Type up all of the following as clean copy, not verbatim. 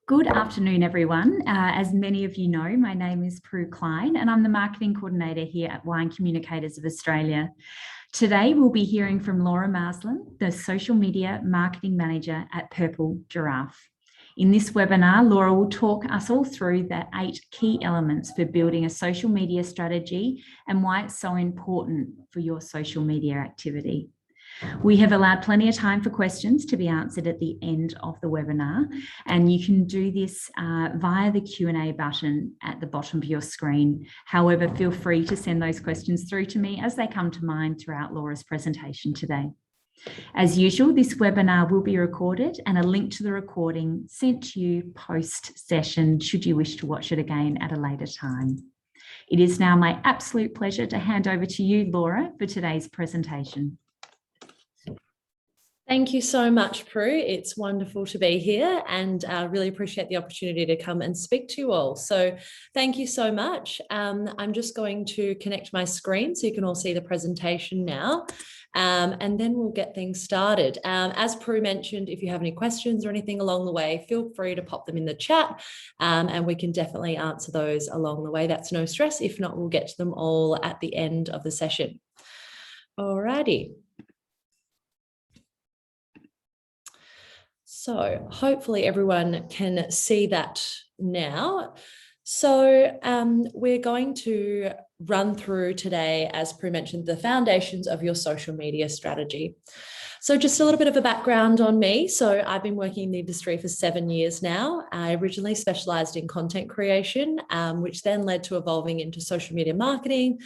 Good afternoon, everyone. As many of you know, my name is Prue Klein and I'm the Marketing Coordinator here at Wine Communicators of Australia. Today, we'll be hearing from Laura Marsland, the Social Media Marketing Manager at Purple Giraffe. In this webinar, Laura will talk us all through the 8 key elements for building a social media strategy and why it's so important for your social media activity. We have allowed plenty of time for questions to be answered at the end of the webinar, and you can do this via the Q&A button at the bottom of your screen. However, feel free to send those questions through to me as they come to mind throughout Laura's presentation today. As usual, this webinar will be recorded and a link to the recording sent to you post-session should you wish to watch it again at a later time. It is now my absolute pleasure to hand over to you, Laura, for today's presentation. Thank you so much, Prue. It's wonderful to be here and really appreciate the opportunity to come and speak to you all. So thank you so much. I'm just going to connect my screen so you can all see the presentation now, and then we'll get things started. As Prue mentioned, if you have any questions or anything along the way, feel free to pop them in the chat and we can definitely answer those along the way. That's no stress. If not, we'll get to them all at the end of the session. Alrighty. So hopefully everyone can see that now. So we're going to run through today, as Prue mentioned, the foundations of your social media strategy. So just a little bit of a background on me. So I've been working in the industry for 7 years now. I originally specialized in content creation, which then led to evolving into social media marketing,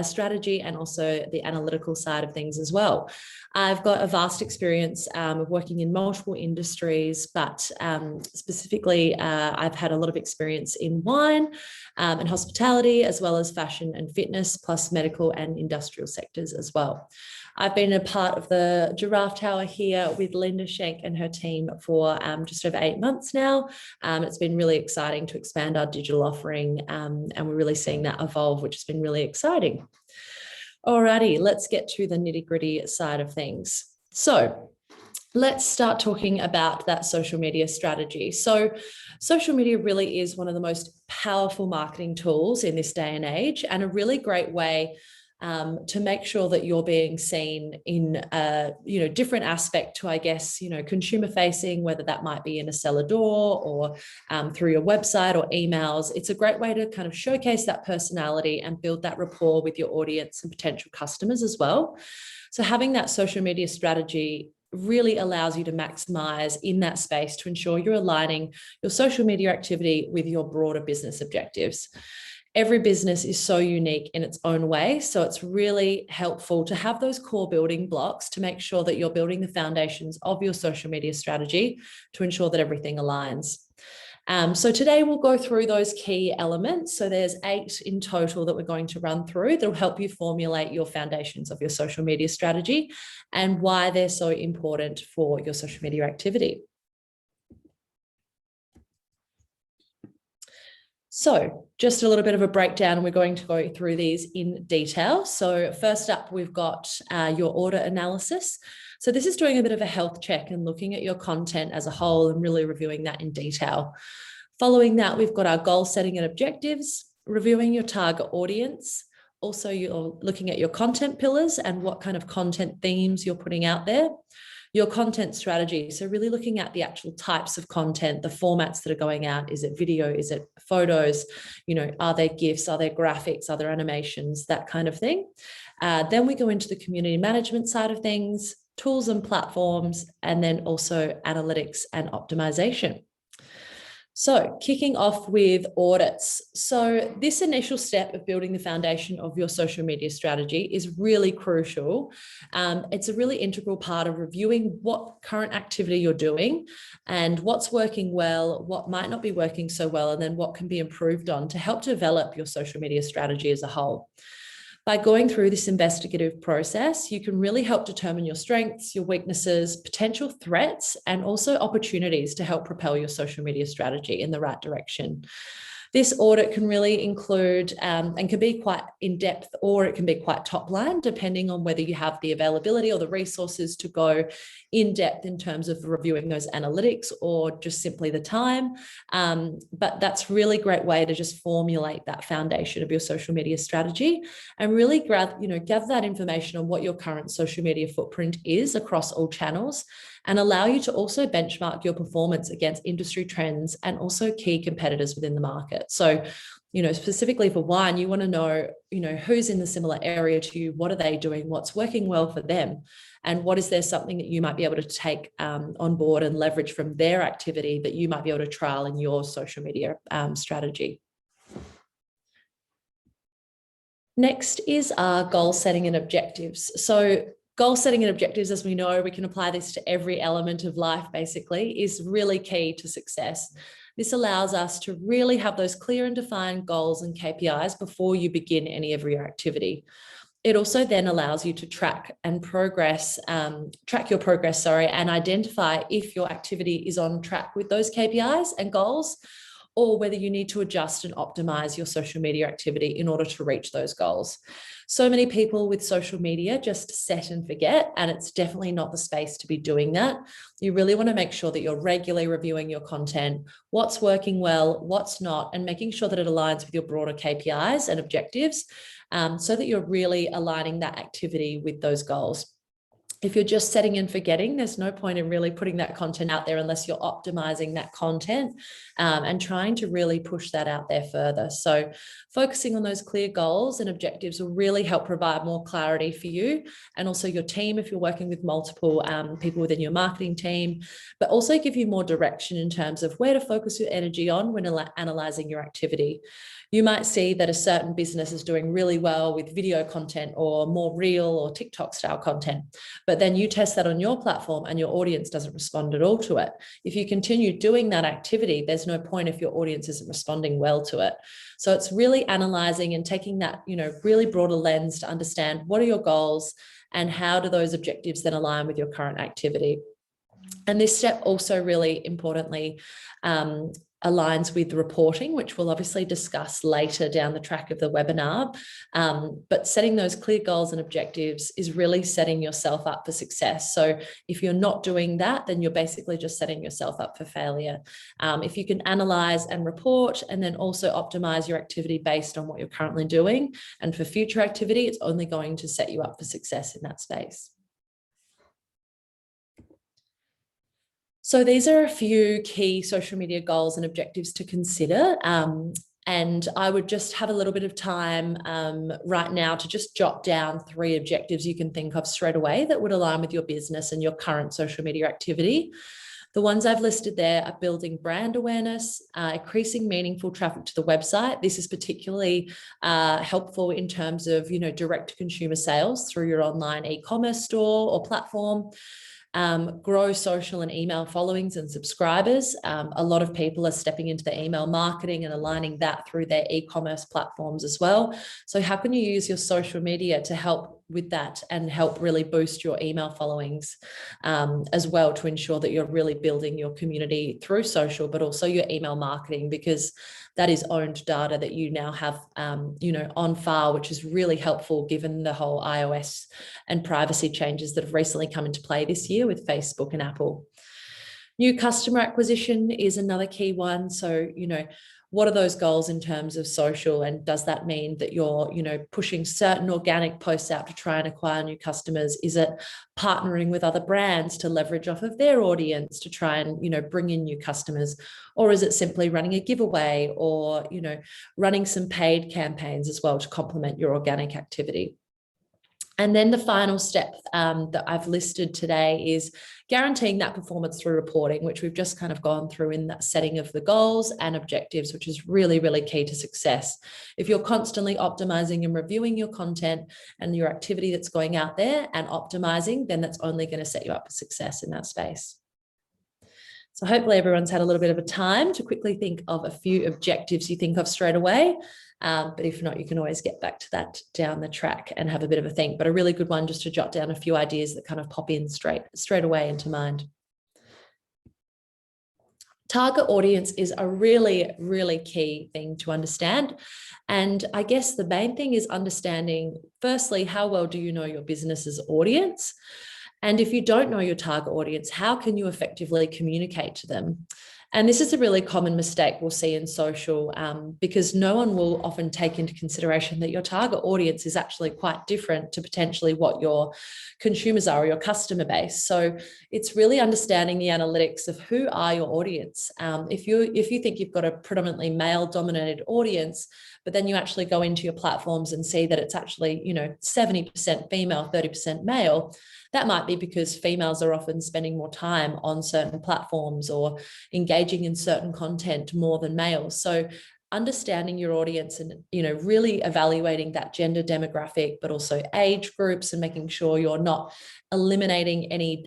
strategy, and also the analytical side of things as well. I've got a vast experience of working in multiple industries, but specifically, I've had a lot of experience in wine and hospitality, as well as fashion and fitness, plus medical and industrial sectors as well. I've been a part of the Giraffe Tower here with Linda Schenk and her team for just over 8 months now. It's been really exciting to expand our digital offering, and we're really seeing that evolve, which has been really exciting. Alrighty, let's get to the nitty-gritty side of things. So let's start talking about that social media strategy. So social media really is one of the most powerful marketing tools in this day and age, and a really great way to make sure that you're being seen in a different aspect to, I guess, consumer facing, whether that might be in a seller door or through your website or emails. It's a great way to kind of showcase that personality and build that rapport with your audience and potential customers as well. So having that social media strategy really allows you to maximize in that space to ensure you're aligning your social media activity with your broader business objectives. Every business is so unique in its own way, so it's really helpful to have those core building blocks to make sure that you're building the foundations of your social media strategy to ensure that everything aligns. So today we'll go through those key elements. So there's 8 in total that we're going to run through that will help you formulate your foundations of your social media strategy and why they're so important for your social media activity. So just a little bit of a breakdown, and we're going to go through these in detail. So first up, we've got your order analysis. So this is doing a bit of a health check and looking at your content as a whole and really reviewing that in detail. Following that, we've got our goal setting and objectives, reviewing your target audience. Also, you're looking at your content pillars and what kind of content themes you're putting out there. Your content strategy. So really looking at the actual types of content, the formats that are going out. Is it video? Is it photos? Are there GIFs? Are there graphics? Are there animations? That kind of thing. Then we go into the community management side of things, tools and platforms, and then also analytics and optimization. So kicking off with audits. So this initial step of building the foundation of your social media strategy is really crucial. It's a really integral part of reviewing what current activity you're doing and what's working well, what might not be working so well, and then what can be improved on to help develop your social media strategy as a whole. By going through this investigative process, you can really help determine your strengths, your weaknesses, potential threats, and also opportunities to help propel your social media strategy in the right direction. This audit can really include and can be quite in-depth, or it can be quite top-line, depending on whether you have the availability or the resources to go in-depth in terms of reviewing those analytics, or just simply the time. But that's really great way to just formulate that foundation of your social media strategy and really gather that information on what your current social media footprint is across all channels, and allow you to also benchmark your performance against industry trends and also key competitors within the market. So, specifically for wine, you want to know, who's in the similar area to you, what are they doing, what's working well for them, and what is there something that you might be able to take on board and leverage from their activity that you might be able to trial in your social media strategy. Next is our goal setting and objectives. So goal setting and objectives, as we know, we can apply this to every element of life, basically, is really key to success. This allows us to really have those clear and defined goals and KPIs before you begin any of your activity. It also then allows you to track your progress, and identify if your activity is on track with those KPIs and goals, or whether you need to adjust and optimize your social media activity in order to reach those goals. So many people with social media just set and forget, and it's definitely not the space to be doing that. You really want to make sure that you're regularly reviewing your content, what's working well, what's not, and making sure that it aligns with your broader KPIs and objectives, so that you're really aligning that activity with those goals. If you're just setting and forgetting, there's no point in really putting that content out there unless you're optimizing that content and trying to really push that out there further. So focusing on those clear goals and objectives will really help provide more clarity for you and also your team if you're working with multiple people within your marketing team, but also give you more direction in terms of where to focus your energy on when analyzing your activity. You might see that a certain business is doing really well with video content or more reel or TikTok style content, but then you test that on your platform and your audience doesn't respond at all to it. If you continue doing that activity, there's no point if your audience isn't responding well to it. So it's really analyzing and taking that, really broader lens to understand what are your goals and how do those objectives then align with your current activity. And this step also really importantly aligns with reporting, which we'll obviously discuss later down the track of the webinar. But setting those clear goals and objectives is really setting yourself up for success. So if you're not doing that, then you're basically just setting yourself up for failure. If you can analyze and report and then also optimize your activity based on what you're currently doing, and for future activity, it's only going to set you up for success in that space. So these are a few key social media goals and objectives to consider. And I would just have a little bit of time right now to just jot down 3 objectives you can think of straight away that would align with your business and your current social media activity. The ones I've listed there are building brand awareness, increasing meaningful traffic to the website. This is particularly helpful in terms of, direct to consumer sales through your online e-commerce store or platform. Grow social and email followings and subscribers. A lot of people are stepping into the email marketing and aligning that through their e-commerce platforms as well. So how can you use your social media to help with that and help really boost your email followings as well, to ensure that you're really building your community through social, but also your email marketing, because that is owned data that you now have, on file, which is really helpful given the whole iOS and privacy changes that have recently come into play this year with Facebook and Apple. New customer acquisition is another key one. So, what are those goals in terms of social? And does that mean that you're, pushing certain organic posts out to try and acquire new customers? Is it partnering with other brands to leverage off of their audience to try and, bring in new customers? Or is it simply running a giveaway or, running some paid campaigns as well to complement your organic activity? And then the final step that I've listed today is guaranteeing that performance through reporting, which we've just kind of gone through in that setting of the goals and objectives, which is really, really key to success. If you're constantly optimizing and reviewing your content and your activity that's going out there and optimizing, then that's only going to set you up for success in that space. So hopefully everyone's had a little bit of a time to quickly think of a few objectives you think of straight away. But if not, you can always get back to that down the track and have a bit of a think. But a really good one just to jot down a few ideas that kind of pop in straight away into mind. Target audience is a really, really key thing to understand. And I guess the main thing is understanding, firstly, how well do you know your business's audience? And if you don't know your target audience, how can you effectively communicate to them? And this is a really common mistake we'll see in social, because no one will often take into consideration that your target audience is actually quite different to potentially what your consumers are or your customer base. So it's really understanding the analytics of who are your audience. If you think you've got a predominantly male-dominated audience, but then you actually go into your platforms and see that it's actually, 70% female, 30% male, that might be because females are often spending more time on certain platforms or engaging in certain content more than males. So understanding your audience and, really evaluating that gender demographic, but also age groups, and making sure you're not eliminating any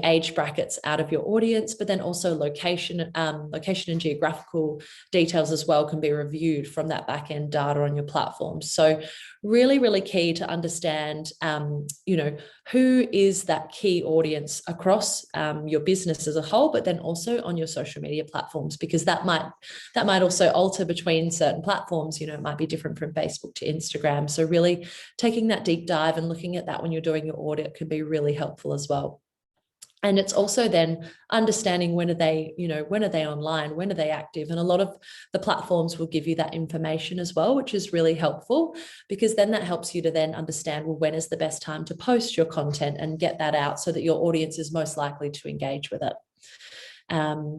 age brackets out of your audience, but then also location and geographical details as well can be reviewed from that back end data on your platform. So really, really key to understand, who is that key audience across your business as a whole, but then also on your social media platforms, because that might also alter between certain platforms. It might be different from Facebook to Instagram. So really taking that deep dive and looking at that when you're doing your audit can be really helpful as well. And it's also then understanding when are they online, when are they active? And a lot of the platforms will give you that information as well, which is really helpful, because then that helps you to then understand, well, when is the best time to post your content and get that out so that your audience is most likely to engage with it.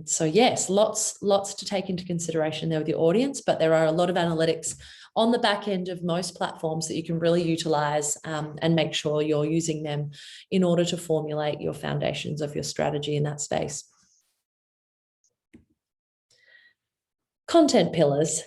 So yes, lots to take into consideration there with your audience, but there are a lot of analytics on the back end of most platforms that you can really utilize, and make sure you're using them in order to formulate your foundations of your strategy in that space. Content pillars.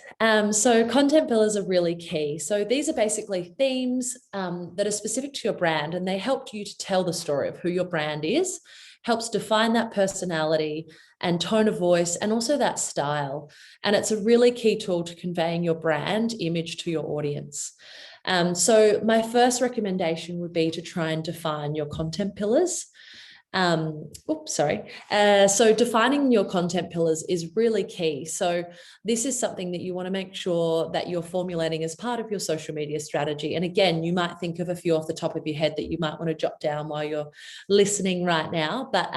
So content pillars are really key. So these are basically themes that are specific to your brand, and they help you to tell the story of who your brand is, helps define that personality and tone of voice, and also that style. And it's a really key tool to conveying your brand image to your audience. So my first recommendation would be to try and define your content pillars. So defining your content pillars is really key. So this is something that you want to make sure that you're formulating as part of your social media strategy. And again, you might think of a few off the top of your head that you might want to jot down while you're listening right now. But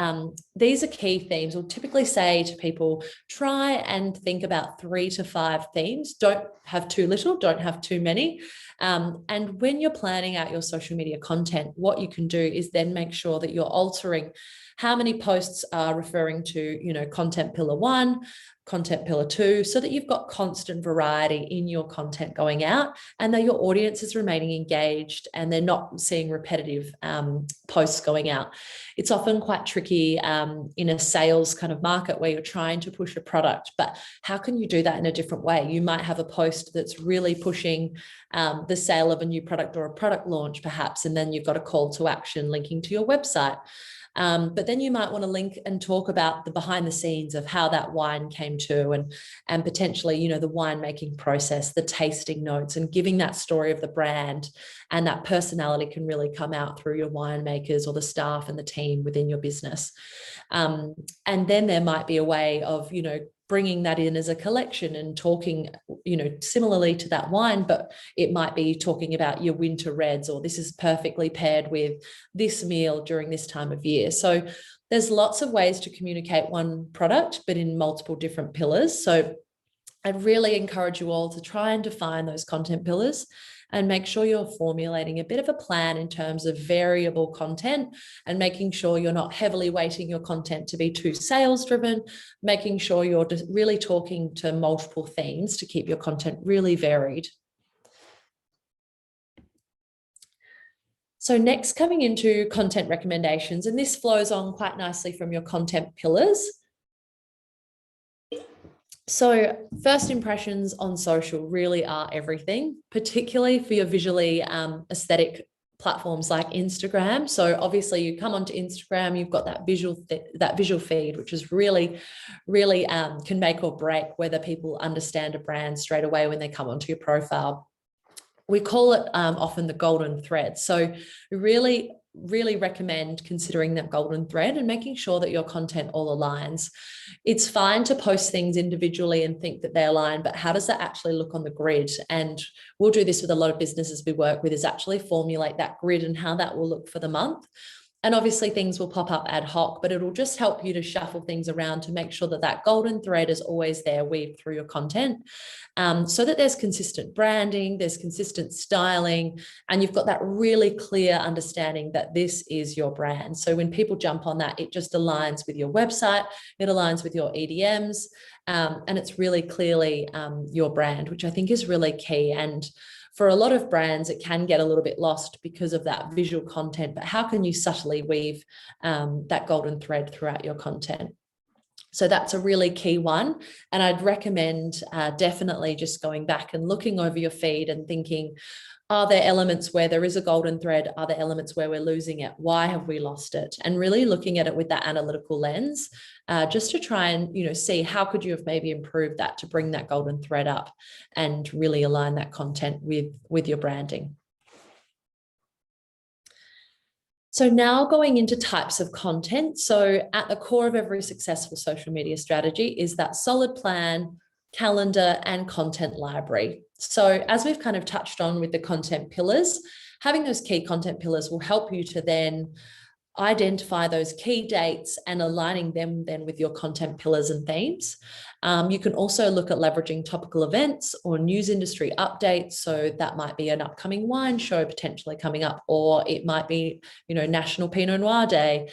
these are key themes. We'll typically say to people, try and think about 3 to 5 themes. Don't have too little, don't have too many. And when you're planning out your social media content, what you can do is then make sure that you're altering how many posts are referring to, content pillar 1, content pillar 2, so that you've got constant variety in your content going out, and that your audience is remaining engaged and they're not seeing repetitive posts going out. It's often quite tricky in a sales kind of market where you're trying to push a product, but how can you do that in a different way? You might have a post that's really pushing the sale of a new product or a product launch perhaps, and then you've got a call to action linking to your website. But then you might want to link and talk about the behind the scenes of how that wine came to, and potentially, the winemaking process, the tasting notes, and giving that story of the brand, and that personality can really come out through your winemakers or the staff and the team within your business. And then there might be a way of, bringing that in as a collection and talking, similarly to that wine, but it might be talking about your winter reds, or this is perfectly paired with this meal during this time of year. So there's lots of ways to communicate one product, but in multiple different pillars. So I'd really encourage you all to try and define those content pillars and make sure you're formulating a bit of a plan in terms of variable content, and making sure you're not heavily weighting your content to be too sales driven, making sure you're just really talking to multiple themes to keep your content really varied. So next, coming into content recommendations, and this flows on quite nicely from your content pillars. So first impressions on social really are everything, particularly for your visually aesthetic platforms like Instagram. So obviously you come onto Instagram, you've got that visual feed, which is really can make or break whether people understand a brand straight away when they come onto your profile. We call it often the golden thread. So really really recommend considering that golden thread and making sure that your content all aligns. It's fine to post things individually and think that they align, but how does that actually look on the grid? And we'll do this with a lot of businesses we work with, is actually formulate that grid and how that will look for the month. And obviously things will pop up ad hoc, but it'll just help you to shuffle things around to make sure that that golden thread is always there weaved through your content, so that there's consistent branding, there's consistent styling, and you've got that really clear understanding that this is your brand. So when people jump on that, it just aligns with your website, it aligns with your EDMs, and it's really clearly your brand, which I think is really key. And for a lot of brands, it can get a little bit lost because of that visual content, but how can you subtly weave that golden thread throughout your content? So that's a really key one. And I'd recommend definitely just going back and looking over your feed and thinking, are there elements where there is a golden thread? Are there elements where we're losing it? Why have we lost it? And really looking at it with that analytical lens, just to try and, see how could you have maybe improved that to bring that golden thread up and really align that content with your branding. So now going into types of content. So at the core of every successful social media strategy is that solid plan, calendar, and content library. So as we've kind of touched on with the content pillars, having those key content pillars will help you to then identify those key dates and aligning them then with your content pillars and themes. You can also look at leveraging topical events or news industry updates. So that might be an upcoming wine show potentially coming up, or it might be, National Pinot Noir Day,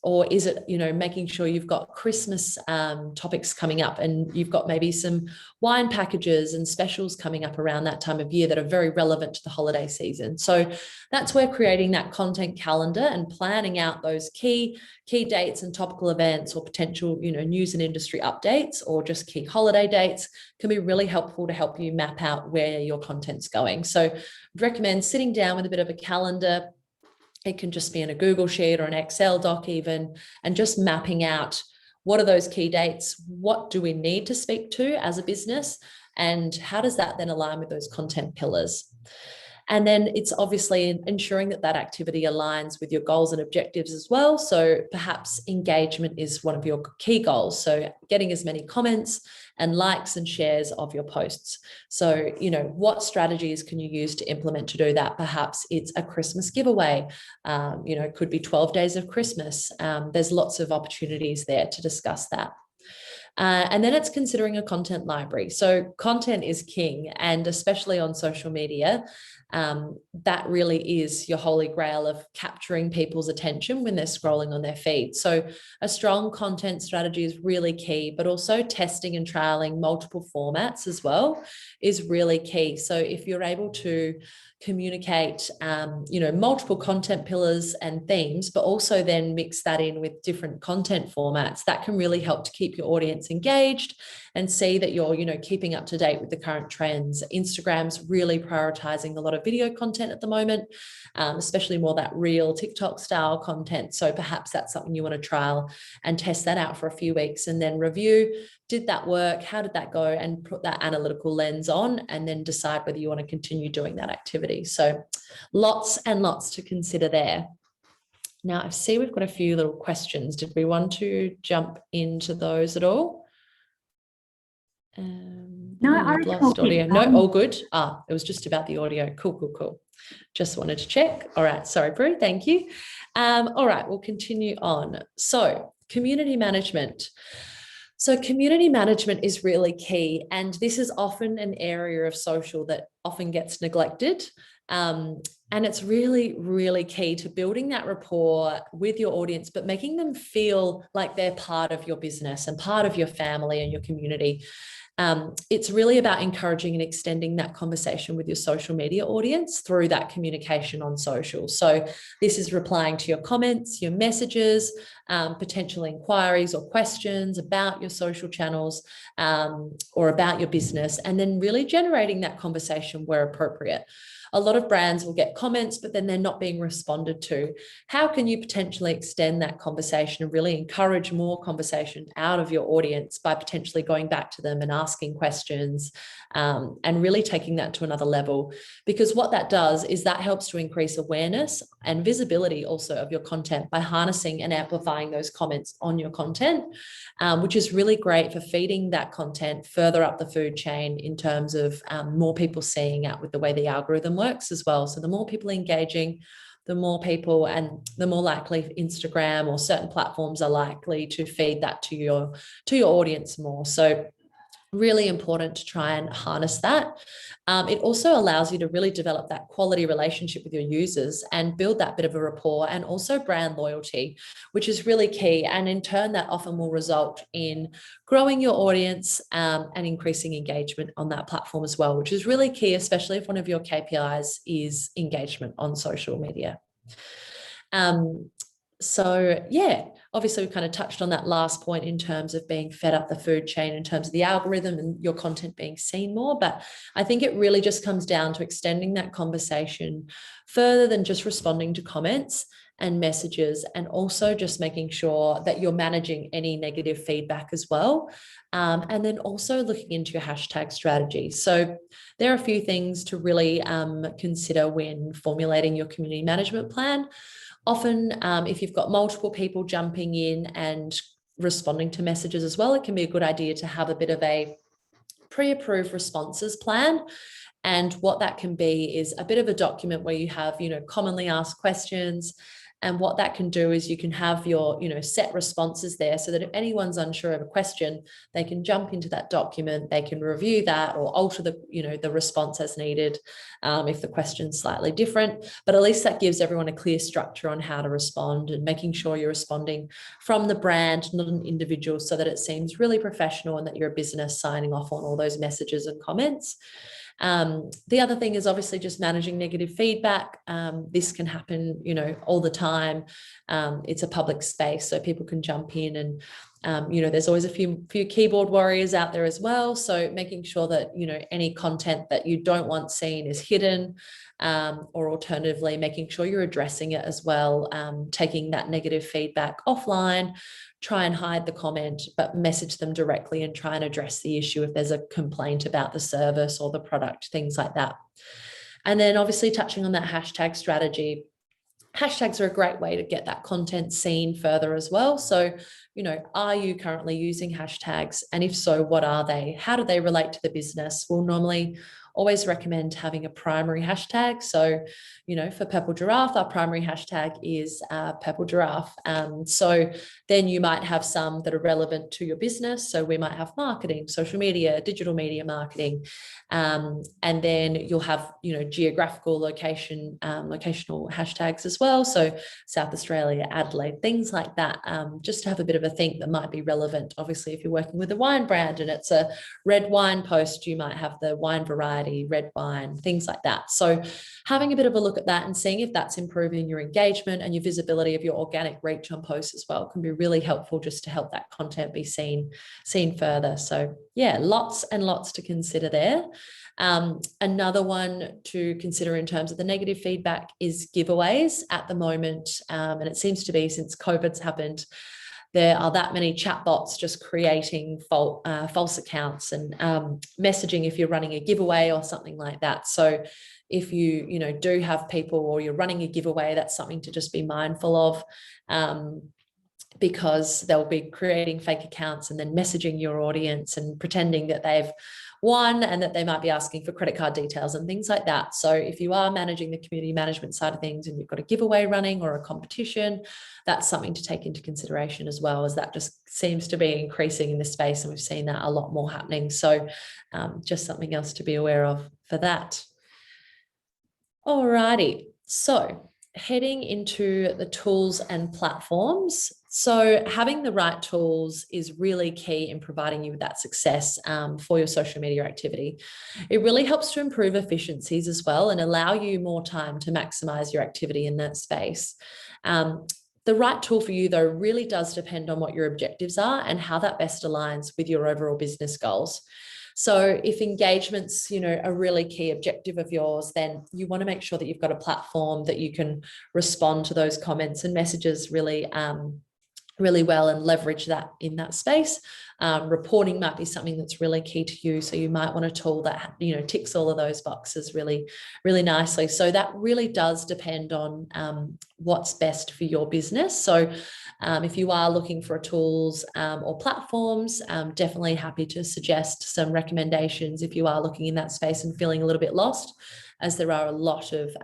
or is it, making sure you've got Christmas topics coming up and you've got maybe some wine packages and specials coming up around that time of year that are very relevant to the holiday season. So that's where creating that content calendar and planning out those key dates and topical events or potential, news and industry updates or just key holiday dates can be really helpful to help you map out where your content's going. So I'd recommend sitting down with a bit of a calendar. It can just be in a Google sheet or an Excel doc even, and just mapping out what are those key dates, what do we need to speak to as a business, and how does that then align with those content pillars. And then it's obviously ensuring that that activity aligns with your goals and objectives as well. So perhaps engagement is one of your key goals. So getting as many comments and likes and shares of your posts. So, what strategies can you use to implement to do that? Perhaps it's a Christmas giveaway. It could be 12 days of Christmas. There's lots of opportunities there to discuss that. And then it's considering a content library. So content is king, and especially on social media, that really is your holy grail of capturing people's attention when they're scrolling on their feed. So a strong content strategy is really key, but also testing and trialing multiple formats as well is really key. So if you're able to communicate, multiple content pillars and themes, but also then mix that in with different content formats, that can really help to keep your audience engaged and see that you're, keeping up to date with the current trends. Instagram's really prioritizing a lot of video content at the moment, especially more that real TikTok style content. So perhaps that's something you want to trial and test that out for a few weeks and then review. Did that work? How did that go? And put that analytical lens on and then decide whether you want to continue doing that activity. So lots and lots to consider there. Now I see we've got a few little questions. Did we want to jump into those at all? No, I've lost audio. No, all good. It was just about the audio. Cool. Just wanted to check. All right. Sorry, Prue. Thank you. All right. We'll continue on. So community management. So community management is really key. And this is often an area of social that often gets neglected. And it's really, really key to building that rapport with your audience, but making them feel like they're part of your business and part of your family and your community. It's really about encouraging and extending that conversation with your social media audience through that communication on social. So this is replying to your comments, your messages, potential inquiries or questions about your social channels or about your business, and then really generating that conversation where appropriate. A lot of brands will get comments, but then they're not being responded to. How can you potentially extend that conversation and really encourage more conversation out of your audience by potentially going back to them and asking questions and really taking that to another level? Because what that does is that helps to increase awareness and visibility also of your content by harnessing and amplifying those comments on your content, which is really great for feeding that content further up the food chain in terms of more people seeing it with the way the algorithm works as well. So the more people engaging, the more people and the more likely Instagram or certain platforms are likely to feed that to your audience more. So really important to try and harness that. It also allows you to really develop that quality relationship with your users and build that bit of a rapport and also brand loyalty, which is really key. And in turn, that often will result in growing your audience and increasing engagement on that platform as well, which is really key, especially if one of your KPIs is engagement on social media. So yeah, obviously we kind of touched on that last point in terms of being fed up the food chain in terms of the algorithm and your content being seen more. But I think it really just comes down to extending that conversation further than just responding to comments and messages, and also just making sure that you're managing any negative feedback as well. And then also looking into your hashtag strategy. So there are a few things to really consider when formulating your community management plan. Often, if you've got multiple people jumping in and responding to messages as well, it can be a good idea to have a bit of a pre-approved responses plan. And what that can be is a bit of a document where you have, commonly asked questions. And what that can do is you can have your, set responses there so that if anyone's unsure of a question, they can jump into that document, they can review that or alter the, the response as needed if the question's slightly different. But at least that gives everyone a clear structure on how to respond and making sure you're responding from the brand, not an individual, so that it seems really professional and that you're a business signing off on all those messages and comments. The other thing is obviously just managing negative feedback. This can happen, all the time. It's a public space, so people can jump in and, there's always a few keyboard warriors out there as well. So making sure that, any content that you don't want seen is hidden, or alternatively, making sure you're addressing it as well, taking that negative feedback offline, try and hide the comment, but message them directly and try and address the issue if there's a complaint about the service or the product, things like that. And then obviously touching on that hashtag strategy. Hashtags are a great way to get that content seen further as well. So, are you currently using hashtags? And if so, what are they? How do they relate to the business? We'll normally always recommend having a primary hashtag. So, for Purple Giraffe, our primary hashtag is Purple Giraffe. So then you might have some that are relevant to your business. So we might have marketing, social media, digital media marketing. And then you'll have, geographical locational hashtags as well. So South Australia, Adelaide, things like that, just to have a bit of a think that might be relevant. Obviously, if you're working with a wine brand and it's a red wine post, you might have the wine variety, red wine, things like that. So having a bit of a look at that and seeing if that's improving your engagement and your visibility of your organic reach on posts as well can be really helpful, just to help that content be seen further. So yeah, lots and lots to consider there. Another one to consider in terms of the negative feedback is giveaways at the moment. And it seems to be, since COVID's happened, there are that many chatbots just creating false accounts and messaging if you're running a giveaway or something like that. So if you do have people or you're running a giveaway, that's something to just be mindful of, because they'll be creating fake accounts and then messaging your audience and pretending that they've won and that they might be asking for credit card details and things like that. So if you are managing the community management side of things and you've got a giveaway running or a competition, that's something to take into consideration as well, as that just seems to be increasing in this space, and we've seen that a lot more happening. So just something else to be aware of for that. Alrighty, so heading into the tools and platforms. So having the right tools is really key in providing you with that success for your social media activity. It really helps to improve efficiencies as well and allow you more time to maximize your activity in that space. The right tool for you, though, really does depend on what your objectives are and how that best aligns with your overall business goals. So if engagement's, a really key objective of yours, then you want to make sure that you've got a platform that you can respond to those comments and messages really well and leverage that in that space. Reporting might be something that's really key to you. So you might want a tool that, ticks all of those boxes really, really nicely. So that really does depend on what's best for your business. So if you are looking for tools or platforms, definitely happy to suggest some recommendations if you are looking in that space and feeling a little bit lost, as there are a lot of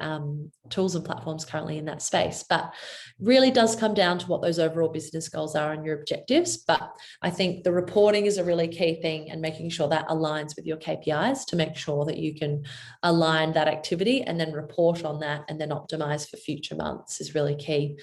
tools and platforms currently in that space. But really does come down to what those overall business goals are and your objectives. But I think the reporting is a really key thing, and making sure that aligns with your KPIs to make sure that you can align that activity and then report on that and then optimize for future months is really key.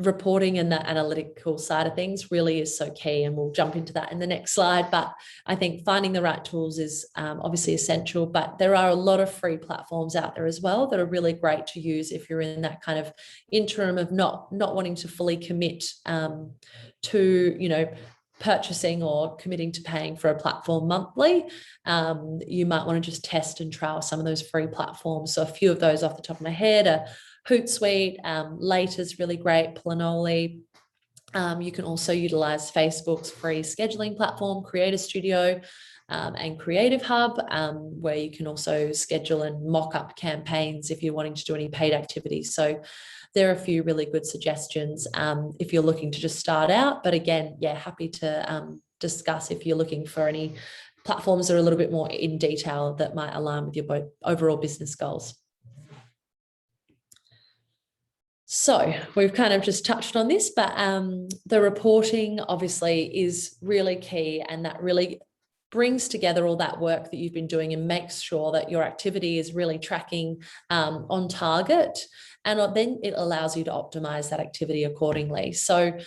Reporting and the analytical side of things really is so key, and we'll jump into that in the next slide. But I think finding the right tools is obviously essential, but there are a lot of free platforms out there as well that are really great to use if you're in that kind of interim of not wanting to fully commit to purchasing or committing to paying for a platform monthly. You might want to just test and trial some of those free platforms. So a few of those off the top of my head are Hootsuite, Later's really great, Planoly. You can also utilize Facebook's free scheduling platform, Creator Studio, and Creative Hub, where you can also schedule and mock up campaigns if you're wanting to do any paid activities. So there are a few really good suggestions if you're looking to just start out. But again, happy to discuss if you're looking for any platforms that are a little bit more in detail that might align with your overall business goals. So we've kind of just touched on this, but the reporting obviously is really key, and that really brings together all that work that you've been doing and makes sure that your activity is really tracking on target, and then it allows you to optimize that activity accordingly. So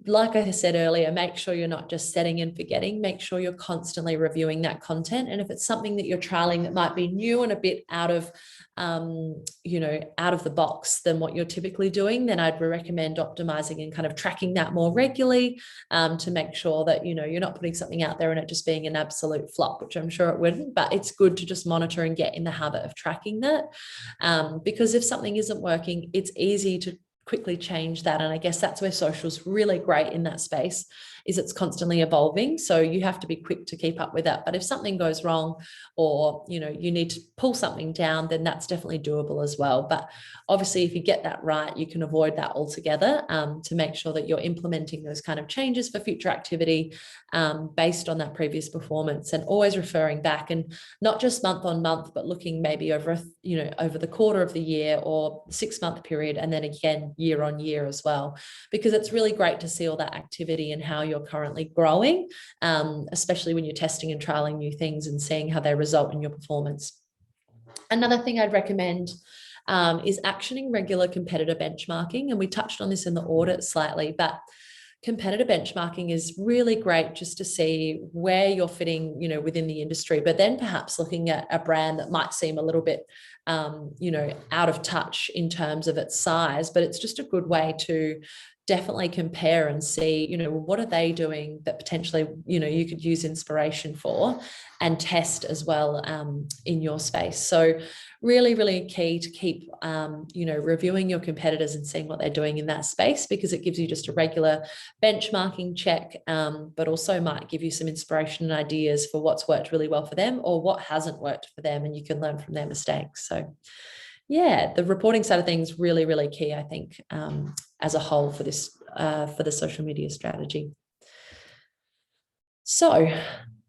like I said earlier, make sure you're not just setting and forgetting. Make sure you're constantly reviewing that content. And if it's something that you're trialing that might be new and a bit out of the box than what you're typically doing, then I'd recommend optimizing and kind of tracking that more regularly to make sure that, you're not putting something out there and it just being an absolute flop, which I'm sure it wouldn't, but it's good to just monitor and get in the habit of tracking that. Because if something isn't working, it's easy to quickly change that. And I guess that's where social's really great in that space, is it's constantly evolving. So you have to be quick to keep up with that. But if something goes wrong or, you need to pull something down, then that's definitely doable as well. But obviously, if you get that right, you can avoid that altogether to make sure that you're implementing those kind of changes for future activity based on that previous performance, and always referring back, and not just month on month, but looking maybe over the quarter of the year or 6-month period, and then again year on year as well, because it's really great to see all that activity and how you're currently growing, especially when you're testing and trialing new things and seeing how they result in your performance. Another thing I'd recommend is actioning regular competitor benchmarking. And we touched on this in the audit slightly, but competitor benchmarking is really great just to see where you're fitting, within the industry, but then perhaps looking at a brand that might seem a little bit, out of touch in terms of its size, but it's just a good way to definitely compare and see, what are they doing that potentially, you could use inspiration for, and test as well in your space. So really, really key to keep, reviewing your competitors and seeing what they're doing in that space, because it gives you just a regular benchmarking check, but also might give you some inspiration and ideas for what's worked really well for them or what hasn't worked for them, and you can learn from their mistakes. So the reporting side of things really, really key, I think, as a whole for this, for the social media strategy. So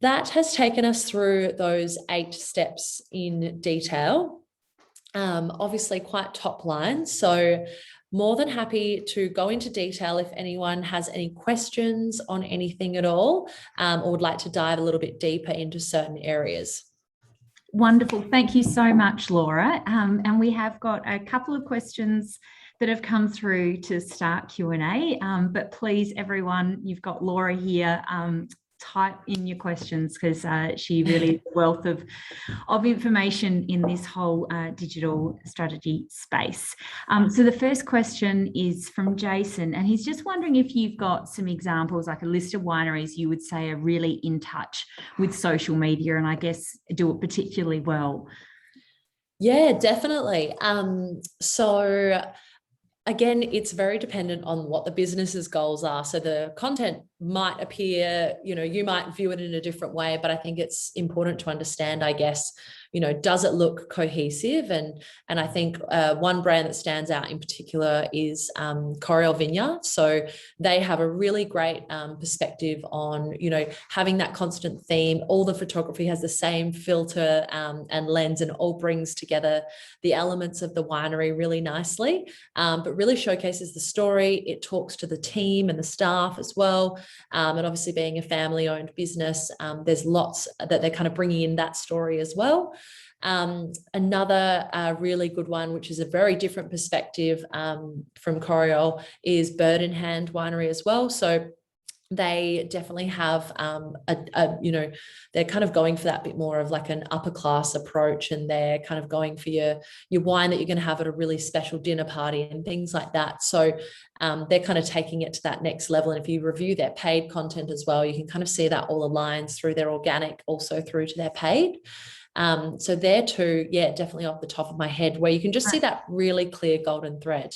that has taken us through those 8 steps in detail. Obviously quite top line. So more than happy to go into detail if anyone has any questions on anything at all, or would like to dive a little bit deeper into certain areas. Wonderful. Thank you so much, Laura. And we have got a couple of questions that have come through to start Q&A. But please, everyone, you've got Laura here type in your questions because she really is a wealth of information in this whole digital strategy space. So the first question is from Jason, and he's just wondering if you've got some examples, like a list of wineries you would say are really in touch with social media and I guess do it particularly well. Yeah, definitely. So again, it's very dependent on what the business's goals are. So the content might appear, you might view it in a different way, but I think it's important to understand, I guess, does it look cohesive? And I think one brand that stands out in particular is Coriol Vineyard. So they have a really great perspective on, having that constant theme. All the photography has the same filter and lens, and all brings together the elements of the winery really nicely, but really showcases the story. It talks to the team and the staff as well. And obviously being a family-owned business, there's lots that they're kind of bringing in that story as well. Another really good one, which is a very different perspective from Coriol, is Bird in Hand Winery as well. So they definitely have they're kind of going for that bit more of like an upper class approach, and they're kind of going for your wine that you're going to have at a really special dinner party and things like that. So they're kind of taking it to that next level. And if you review their paid content as well, you can kind of see that all aligns through their organic, also through to their paid. So there too, yeah, definitely off the top of my head, where you can just see that really clear golden thread.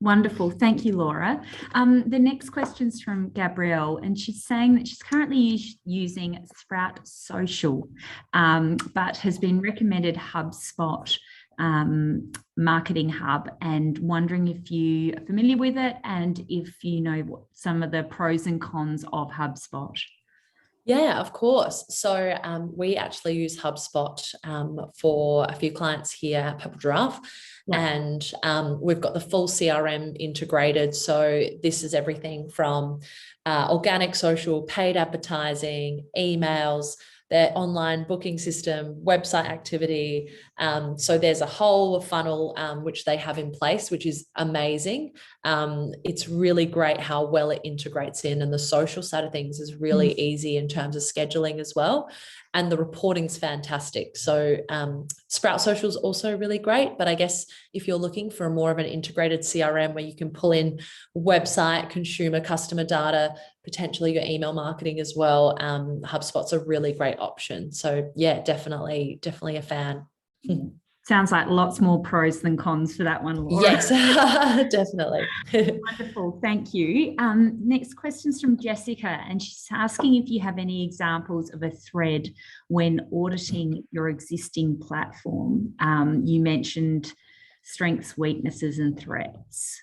Wonderful. Thank you, Laura. The next question's from Gabrielle, and she's saying that she's currently using Sprout Social, but has been recommended HubSpot Marketing Hub, and wondering if you are familiar with it and if you know what some of the pros and cons of HubSpot. Yeah, of course. So we actually use HubSpot for a few clients here at Purple Giraffe. Yeah. And we've got the full CRM integrated. So this is everything from organic, social, paid advertising, emails, their online booking system, website activity. So there's a whole funnel which they have in place, which is amazing. It's really great how well it integrates in, and the social side of things is really easy in terms of scheduling as well. And the reporting's fantastic. So Sprout Social is also really great, but I guess if you're looking for more of an integrated CRM where you can pull in website, consumer, customer data, potentially your email marketing as well, HubSpot's a really great option. So yeah, definitely a fan. Sounds like lots more pros than cons for that one, Laura. Yes, definitely. Wonderful, thank you. Next question's from Jessica, and she's asking if you have any examples of a thread when auditing your existing platform. You mentioned strengths, weaknesses, and threats.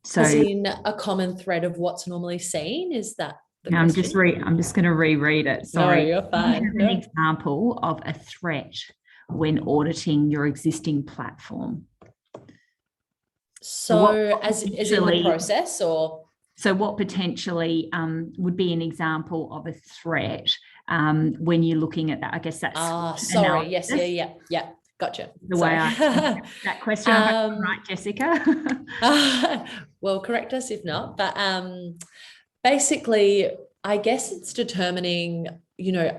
So, as in a common thread of what's normally seen, is that the I'm just going to reread it. Sorry, no, you're fine. An example of a threat when auditing your existing platform. So as in the process, or? So what potentially would be an example of a threat when you're looking at that? I guess that's sorry. Yes, yeah. Gotcha. The way I that question, right, Jessica? Well, correct us if not. But basically, I guess it's determining,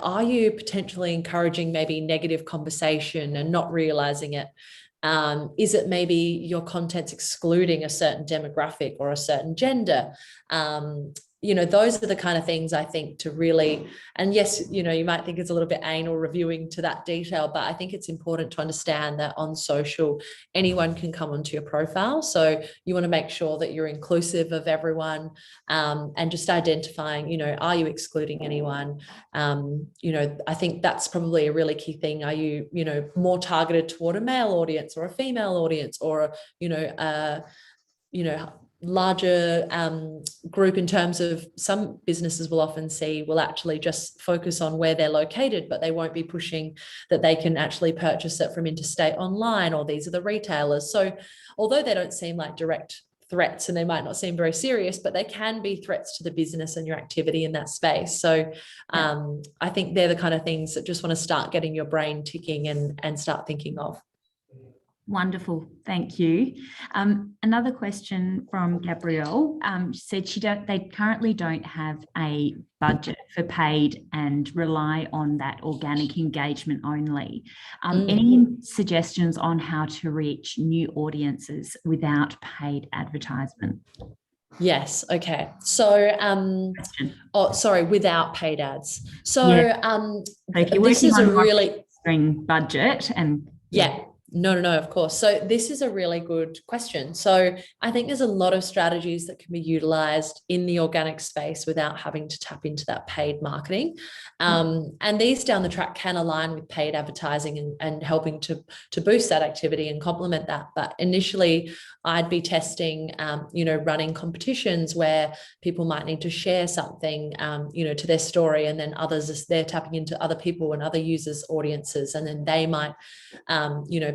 are you potentially encouraging maybe negative conversation and not realizing it? Is it maybe your content's excluding a certain demographic or a certain gender? Those are the kind of things I think to really, and yes, you might think it's a little bit anal reviewing to that detail, but I think it's important to understand that on social, anyone can come onto your profile. So you want to make sure that you're inclusive of everyone, and just identifying, are you excluding anyone? I think that's probably a really key thing. Are you, more targeted toward a male audience or a female audience, or, larger group, in terms of some businesses will often will actually just focus on where they're located, but they won't be pushing that they can actually purchase it from interstate online, or these are the retailers. So although they don't seem like direct threats and they might not seem very serious, but they can be threats to the business and your activity in that space. So I think they're the kind of things that just want to start getting your brain ticking and start thinking of. Wonderful, thank you. Another question from Gabrielle. She said they currently don't have a budget for paid and rely on that organic engagement only. Any suggestions on how to reach new audiences without paid advertisement? Yes. Okay. So, without paid ads. So, So if you're this working is on a really budget and No, of course. So this is a really good question. So I think there's a lot of strategies that can be utilized in the organic space without having to tap into that paid marketing. And these down the track can align with paid advertising and helping to boost that activity and complement that. But initially, I'd be testing, running competitions where people might need to share something, to their story, and then others, they're tapping into other people and other users' audiences, and then they might,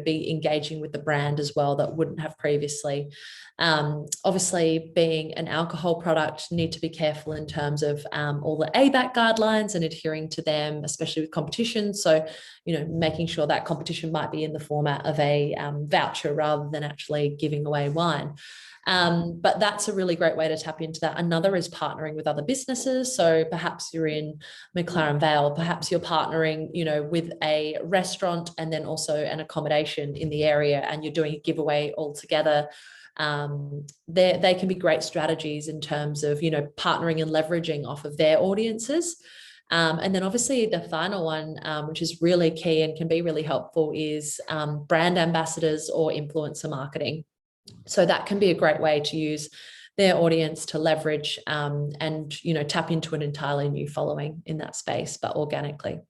be engaging with the brand as well that wouldn't have previously. Obviously, being an alcohol product, need to be careful in terms of all the ABAC guidelines and adhering to them, especially with competitions. So, making sure that competition might be in the format of a voucher rather than actually giving away wine. But that's a really great way to tap into that. Another is partnering with other businesses. So perhaps you're in McLaren Vale, perhaps you're partnering, with a restaurant and then also an accommodation in the area, and you're doing a giveaway all together. They can be great strategies in terms of, partnering and leveraging off of their audiences. And then obviously the final one, which is really key and can be really helpful, is brand ambassadors or influencer marketing. So that can be a great way to use their audience to leverage and, tap into an entirely new following in that space, but organically.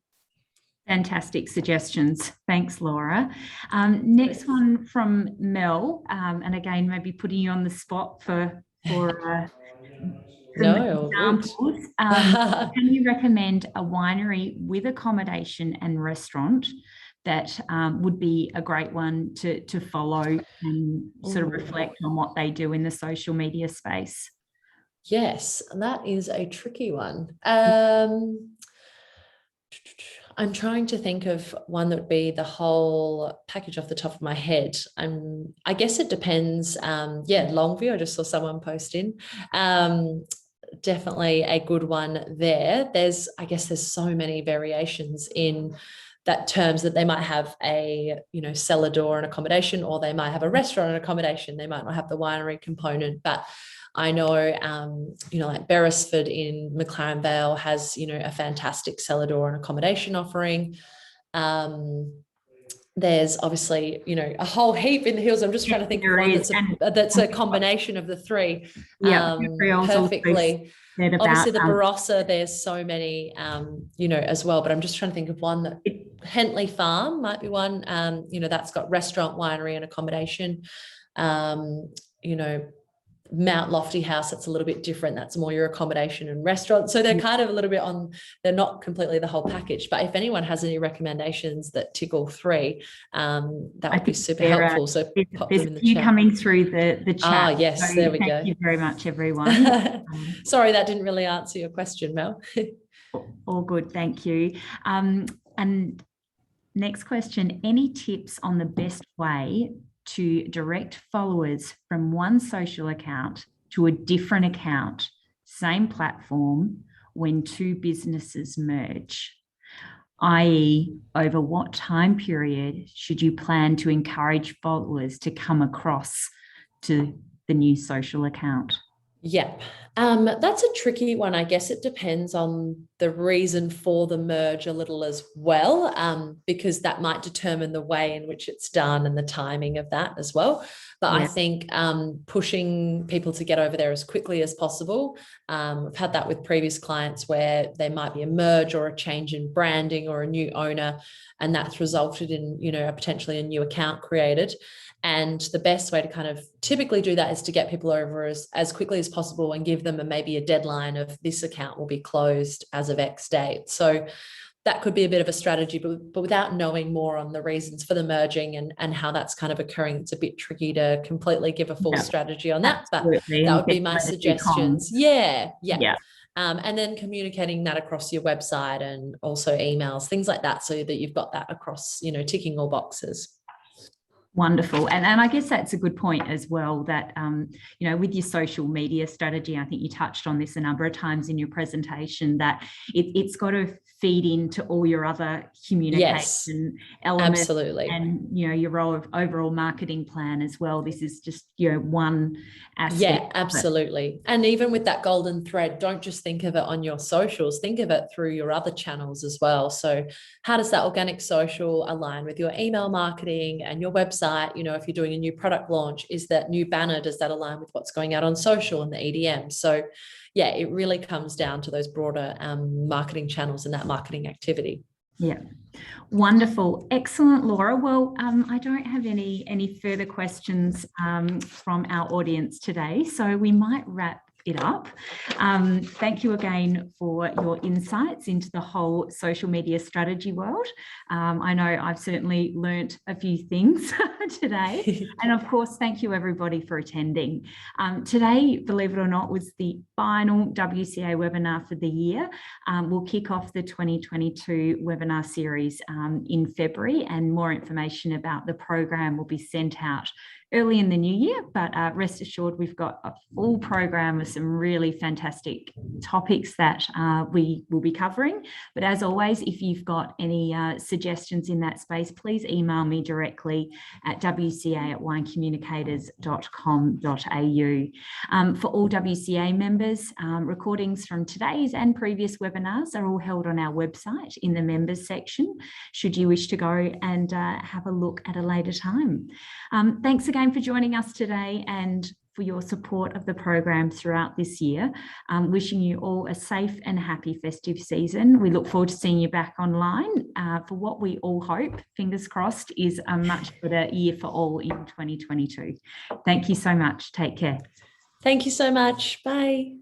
Fantastic suggestions. Thanks, Laura. Next one from Mel, and again, maybe putting you on the spot for No, examples. Can you recommend a winery with accommodation and restaurant that would be a great one to follow and sort of reflect on what they do in the social media space? Yes, that is a tricky one. I'm trying to think of one that would be the whole package off the top of my head. I guess it depends. Longview, I just saw someone post in. Definitely a good one there. There's so many variations in that terms that they might have a, cellar door and accommodation, or they might have a restaurant and accommodation. They might not have the winery component, but I know, like Beresford in McLaren Vale has, a fantastic cellar door and accommodation offering. There's obviously, a whole heap in the hills. I'm just trying to think of one that's a combination of the three. Perfectly. Obviously, the Barossa, there's so many, as well. But I'm just trying to think of one that Hentley Farm might be one. That's got restaurant, winery, and accommodation. Mount Lofty House, that's a little bit different. That's more your accommodation and restaurant. So they're kind of a little bit they're not completely the whole package. But if anyone has any recommendations that tickle three, that would be super helpful. So pop them in the chat. Coming through the chat. Yes, so there we go. Thank you very much, everyone. Sorry, that didn't really answer your question, Mel. All good, thank you. And next question, any tips on the best way to direct followers from one social account to a different account, same platform, when two businesses merge? i.e., over what time period should you plan to encourage followers to come across to the new social account? Yep. That's a tricky one. I guess it depends on the reason for the merge a little as well, because that might determine the way in which it's done and the timing of that as well. But I think pushing people to get over there as quickly as possible. I've had that with previous clients where there might be a merge or a change in branding or a new owner, and that's resulted in, potentially a new account created. And the best way to kind of typically do that is to get people over as quickly as possible and give them maybe a deadline of this account will be closed as of X date. So that could be a bit of a strategy, but without knowing more on the reasons for the merging and how that's kind of occurring, it's a bit tricky to completely give a full strategy on that. Absolutely. But that would be my suggestions. Yeah. And then communicating that across your website and also emails, things like that, so that you've got that across, ticking all boxes. Wonderful. And I guess that's a good point as well, that, with your social media strategy, I think you touched on this a number of times in your presentation, that it's got to feed into all your other communication elements. Absolutely. And, your overall marketing plan as well. This is just, one aspect. Yeah, absolutely. And even with that golden thread, don't just think of it on your socials, think of it through your other channels as well. So how does that organic social align with your email marketing and your website? If you're doing a new product launch, is that new banner, does that align with what's going out on social and the EDM? So yeah, it really comes down to those broader marketing channels and that marketing activity. Yeah. Wonderful. Excellent, Laura. Well, I don't have any further questions from our audience today, so we might wrap it up. Thank you again for your insights into the whole social media strategy world. I know I've certainly learnt a few things today. And of course, thank you everybody for attending. Today, believe it or not, was the final WCA webinar for the year. We'll kick off the 2022 webinar series in February, and more information about the program will be sent out early in the new year, but rest assured we've got a full program of some really fantastic topics that we will be covering. But as always, if you've got any suggestions in that space, please email me directly at wca@winecommunicators.com.au. For all WCA members, recordings from today's and previous webinars are all held on our website in the members section, should you wish to go and have a look at a later time. Thanks again for joining us today and for your support of the program throughout this year. Wishing you all a safe and happy festive season. We look forward to seeing you back online for what we all hope, fingers crossed, is a much better year for all in 2022. Thank you so much. Take care. Thank you so much. Bye.